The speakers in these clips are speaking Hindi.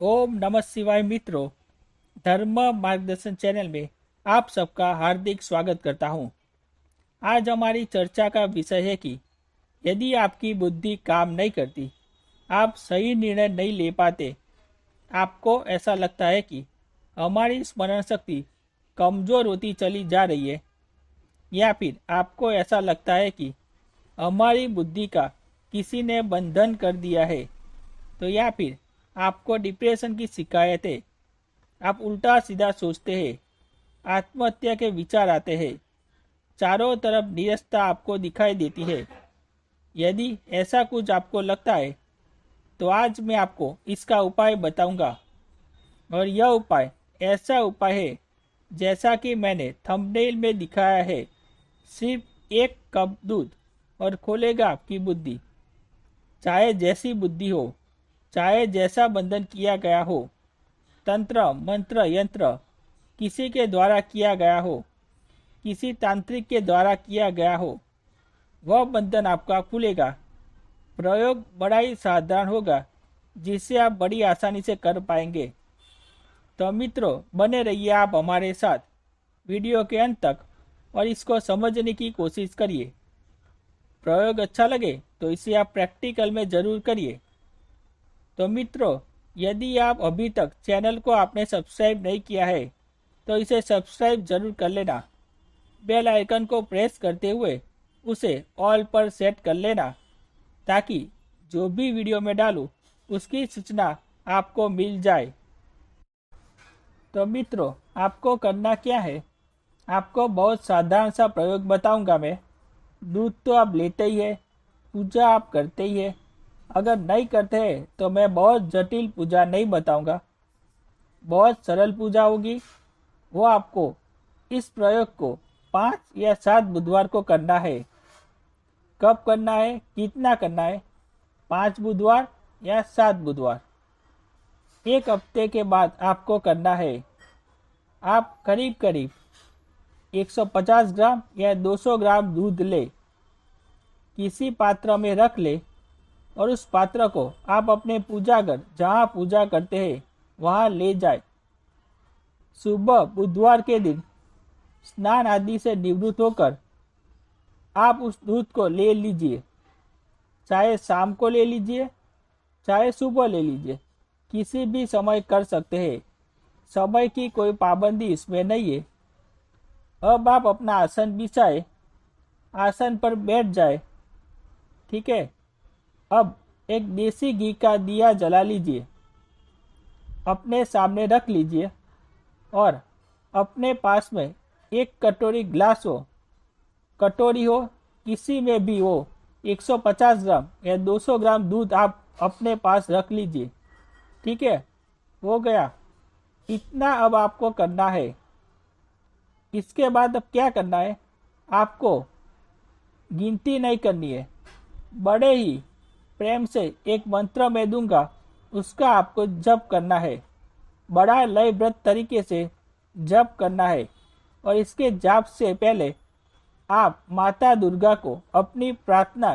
ओम नमः शिवाय मित्रों। धर्म मार्गदर्शन चैनल में आप सबका हार्दिक स्वागत करता हूं। आज हमारी चर्चा का विषय है कि यदि आपकी बुद्धि काम नहीं करती, आप सही निर्णय नहीं ले पाते, आपको ऐसा लगता है कि हमारी स्मरण शक्ति कमजोर होती चली जा रही है, या फिर आपको ऐसा लगता है कि हमारी बुद्धि का किसी ने बंधन कर दिया है, तो या फिर आपको डिप्रेशन की शिकायत है, आप उल्टा सीधा सोचते हैं, आत्महत्या के विचार आते हैं, चारों तरफ निरसता आपको दिखाई देती है। यदि ऐसा कुछ आपको लगता है तो आज मैं आपको इसका उपाय बताऊंगा। और यह उपाय ऐसा उपाय है जैसा कि मैंने थंबनेल में दिखाया है। सिर्फ एक कप दूध और खोलेगा आपकी बुद्धि। चाहे जैसी बुद्धि हो, चाहे जैसा बंधन किया गया हो, तंत्र मंत्र यंत्र किसी के द्वारा किया गया हो, किसी तांत्रिक के द्वारा किया गया हो, वह बंधन आपका खुलेगा। प्रयोग बड़ा ही साधारण होगा, जिससे आप बड़ी आसानी से कर पाएंगे। तो मित्रों, बने रहिए आप हमारे साथ वीडियो के अंत तक और इसको समझने की कोशिश करिए। प्रयोग अच्छा लगे तो इसे आप प्रैक्टिकल में जरूर करिए। तो मित्रों, यदि आप अभी तक चैनल को आपने सब्सक्राइब नहीं किया है तो इसे सब्सक्राइब जरूर कर लेना। बेल आइकन को प्रेस करते हुए उसे ऑल पर सेट कर लेना, ताकि जो भी वीडियो में डालूं उसकी सूचना आपको मिल जाए। तो मित्रों, आपको करना क्या है, आपको बहुत साधारण सा प्रयोग बताऊंगा मैं। दूध तो आप लेते ही है, पूजा आप करते ही है। अगर नहीं करते हैं तो मैं बहुत जटिल पूजा नहीं बताऊंगा, बहुत सरल पूजा होगी। वो आपको इस प्रयोग को 5 या 7 बुधवार को करना है। कब करना है, कितना करना है? 5 बुधवार या 7 बुधवार, एक हफ्ते के बाद आपको करना है। आप करीब करीब 150 ग्राम या 200 ग्राम दूध ले, किसी पात्र में रख ले और उस पात्र को आप अपने पूजा घर जहाँ पूजा करते हैं वहाँ ले जाए। सुबह बुधवार के दिन स्नान आदि से निवृत्त होकर आप उस दूध को ले लीजिए। चाहे शाम को ले लीजिए, चाहे सुबह ले लीजिए, किसी भी समय कर सकते हैं। समय की कोई पाबंदी इसमें नहीं है। अब आप अपना आसन बिछाए, आसन पर बैठ जाए। ठीक है। अब एक देसी घी का दिया जला लीजिए, अपने सामने रख लीजिए और अपने पास में एक कटोरी ग्लास हो, कटोरी हो, किसी में भी हो, 150 ग्राम या 200 ग्राम दूध आप अपने पास रख लीजिए। ठीक है, हो गया। इतना अब आपको करना है। इसके बाद अब क्या करना है, आपको गिनती नहीं करनी है। बड़े ही प्रेम से एक मंत्र मैं दूंगा, उसका आपको जप करना है। बड़ा लयबद्ध तरीके से जप करना है। और इसके जाप से पहले आप माता दुर्गा को अपनी प्रार्थना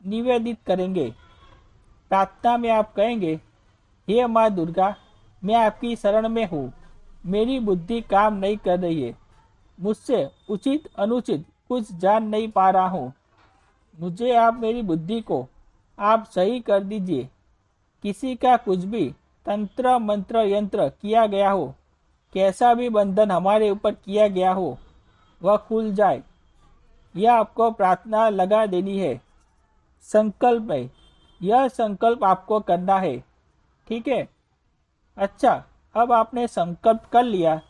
निवेदित करेंगे। प्रार्थना में आप कहेंगे, हे माँ दुर्गा, मैं आपकी शरण में हूँ। मेरी बुद्धि काम नहीं कर रही है। मुझसे उचित अनुचित कुछ जान नहीं पा रहा हूँ। मुझे आप मेरी बुद्धि को आप सही कर दीजिए। किसी का कुछ भी तंत्र मंत्र यंत्र किया गया हो, कैसा भी बंधन हमारे ऊपर किया गया हो, वह खुल जाए। यह आपको प्रार्थना लगा देनी है। संकल्प है, यह संकल्प आपको करना है। ठीक है। अच्छा, अब आपने संकल्प कर लिया,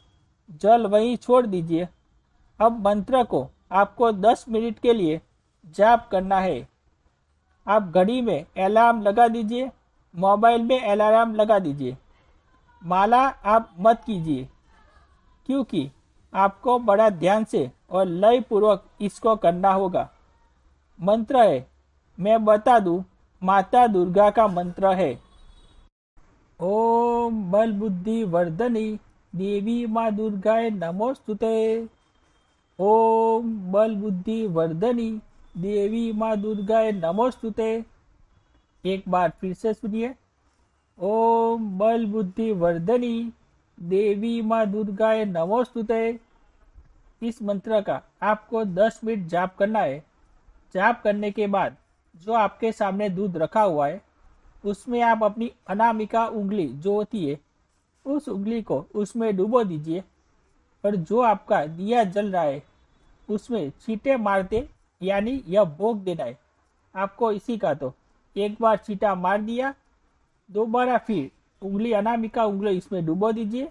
जल वहीं छोड़ दीजिए। अब मंत्र को आपको 10 मिनट के लिए जाप करना है। आप घड़ी में अलार्म लगा दीजिए, मोबाइल में अलार्म लगा दीजिए। माला आप मत कीजिए, क्योंकि आपको बड़ा ध्यान से और लय पूर्वक इसको करना होगा। मंत्र है, मैं बता दूं, माता दुर्गा का मंत्र है। ओम बल बुद्धि वर्धनी देवी माँ दुर्गाए नमोस्तुते। ओम बल बुद्धि वर्धनी देवी माँ दुर्गाए नमोस्तुते। एक बार फिर से सुनिए। ओम बल बुद्धि वर्धनी देवी माँ दुर्गाए नमोस्तुते। इस मंत्र का आपको 10 मिनट जाप करना है। जाप करने के बाद जो आपके सामने दूध रखा हुआ है उसमें आप अपनी अनामिका उंगली जो होती है उस उंगली को उसमें डुबो दीजिए और जो आपका दिया जल रहा है उसमें छींटे मारते, यानी यह भोग देना है आपको इसी का। तो एक बार छींटा मार दिया, दोबारा फिर उंगली अनामिका उंगली इसमें डुबो दीजिए,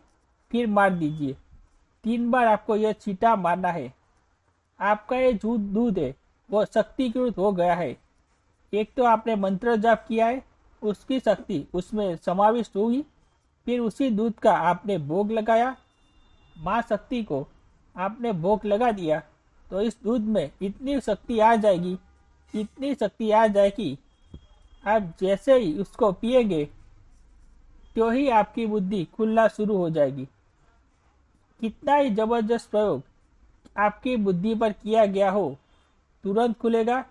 फिर मार दीजिए। 3 बार आपको यह छींटा मारना है। आपका ये दूध है वो शक्तिकृत हो गया है। एक तो आपने मंत्र जाप किया है, उसकी शक्ति उसमें समाविष्ट होगी। फिर उसी दूध का आपने भोग लगाया, माँ शक्ति को आपने भोग लगा दिया, तो इस दूध में इतनी शक्ति आ जाएगी, इतनी शक्ति आ जाएगी, आप जैसे ही उसको पिएंगे तो ही आपकी बुद्धि खुलना शुरू हो जाएगी। कितना ही जबरदस्त प्रयोग आपकी बुद्धि पर किया गया हो, तुरंत खुलेगा।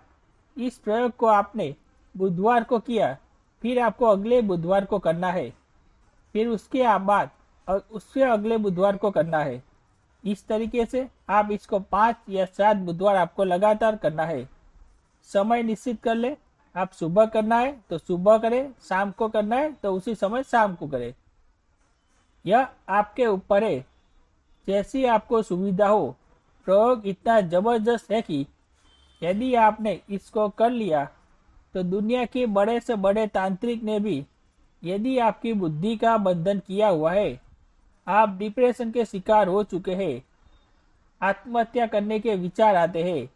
इस प्रयोग को आपने बुधवार को किया, फिर आपको अगले बुधवार को करना है, फिर उसके बाद उससे अगले बुधवार को करना है। इस तरीके से आप इसको 5 या 7 बुधवार आपको लगातार करना है। समय निश्चित कर ले, आप सुबह करना है तो सुबह करें, शाम को करना है तो उसी समय शाम को करें। यह आपके ऊपर है, जैसी आपको सुविधा हो। प्रयोग इतना जबरदस्त है कि यदि आपने इसको कर लिया तो दुनिया के बड़े से बड़े तांत्रिक ने भी, यदि आपकी बुद्धि का बंधन किया हुआ है, आप डिप्रेशन के शिकार हो चुके हैं, आत्महत्या करने के विचार आते हैं,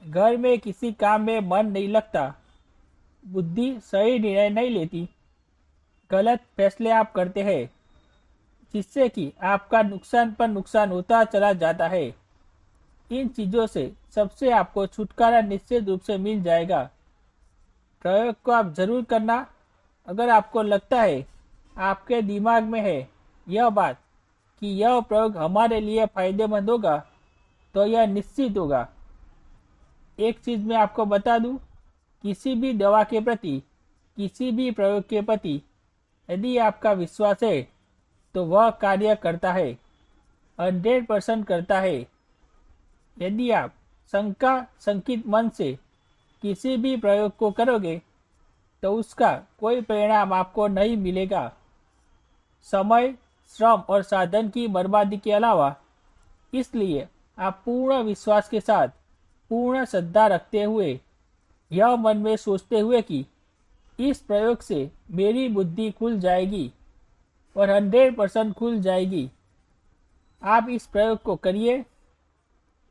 घर में किसी काम में मन नहीं लगता, बुद्धि सही निर्णय नहीं लेती, गलत फैसले आप करते हैं, जिससे कि आपका नुकसान पर नुकसान होता चला जाता है। इन चीजों से सबसे आपको छुटकारा निश्चित रूप से मिल जाएगा। प्रयोग को आप जरूर करना। अगर आपको लगता है, आपके दिमाग में है यह बात कि यह प्रयोग हमारे लिए फायदेमंद होगा, तो यह निश्चित होगा। एक चीज मैं आपको बता दूं, किसी भी दवा के प्रति, किसी भी प्रयोग के प्रति यदि आपका विश्वास है तो वह कार्य करता है, 100% करता है। यदि आप शंका संकित मन से किसी भी प्रयोग को करोगे तो उसका कोई परिणाम आपको नहीं मिलेगा। समय, श्रम और साधन की बर्बादी के अलावा, इसलिए आप पूर्ण विश्वास के साथ, पूर्ण श्रद्धा रखते हुए, यह मन में सोचते हुए कि इस प्रयोग से मेरी बुद्धि खुल जाएगी और 100% खुल जाएगी, आप इस प्रयोग को करिए।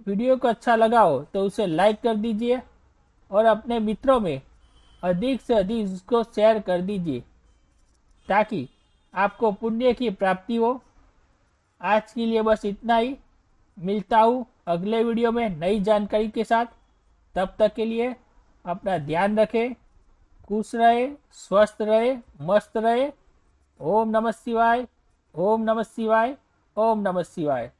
वीडियो को अच्छा लगा हो तो उसे लाइक कर दीजिए और अपने मित्रों में अधिक से अधिक इसको शेयर कर दीजिए ताकि आपको पुण्य की प्राप्ति हो। आज के लिए बस इतना ही। मिलता हूँ अगले वीडियो में नई जानकारी के साथ। तब तक के लिए अपना ध्यान रखें, खुश रहे, स्वस्थ रहे, मस्त रहे। ओम नमः शिवाय, ओम नमः शिवाय, ओम नमः शिवाय।